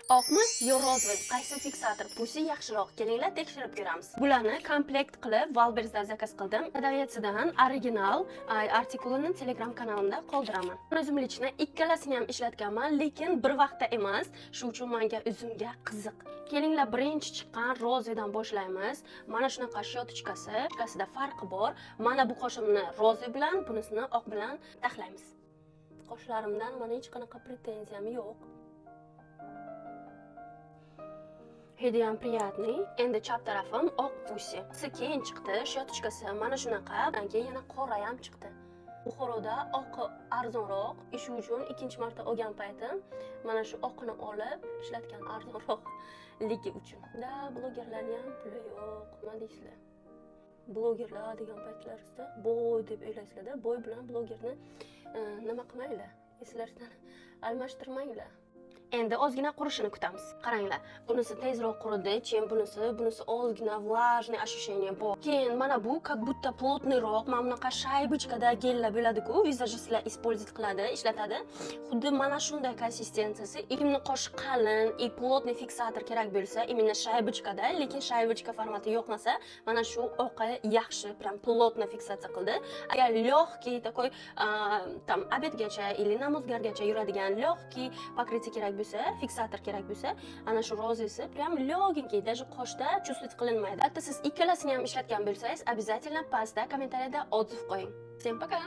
Oqmi yo rozvoy? Qaysi fiksator pusi yaxshiroq? Kelinglar tekshirib ko'ramiz. Bularni komplekt qilib Valbers'dan zakaz qildim. Adaviyasidan original artikulini Telegram kanalimda qoldiraman. Uzumlichni ikkalasini ham ishlatganman, lekin bir vaqtda emas. Shuning uchun menga uzumga qiziq. Kelinglar birinchi chiqqan rozvoydan boshlaymiz. Mana shunaqa shyotichkasida farqi bor. Mana bu qoshimni rozvoy bilan, bunisini oq bilan taxlaymiz. Qoshlarimdan mana hech qanaqa pretenziyam yo'q. Hidi ham приятный. Endi chap tarafim oq pusi. Keyin chiqdi, shyotichkasi mana shunaqa, keyin yana qora ham chiqdi. Buxoroda oqi arzonroq, ish uchun ikkinchi marta olgan paytim mana shu oqini olib ishlatgan arzonroqligi uchun. Da blogerlarning ham puli yo'q, nima deysizlar? Blogerlar degan paytlaringizda boy deb o'ylaysizlar-da, boy bilan blogerni nima qilmanglar, eslardan almashtirmanglar. Endi ozgina qurishini kutamiz. Qaranglar, bunisi tezroq quridi, keyin bunisi ozgina влажный ощущение bor. Keyin mana bu как будто плотныйroq, mana bunaqa shaybichkada gellar bo'ladi-ku, vizajistlar использовать qiladi, ishlatadi. Xuddi mana shunday konsistensiyasi, imni qoshi qalin, плотный fiksator kerak bo'lsa, именно shaybichkada, lekin shaybichka formati yo'qmasa, mana shu oqi yaxshi, прям плотно fiksatsiya qildi. Agar лёгкий такой, там обедgacha или namozgargacha yuradigan лёгкий покрытие kerak bo'lsa, fiksator kerak bo'lsa, ana shu rozisi прям лёгенький, даже qoshda чувствовать qilinmaydi. Hatto siz ikkalasini ham ishlatgan bo'lsangiz, обязательно pastda kommentariyada отзыв qo'ying. Всем пока.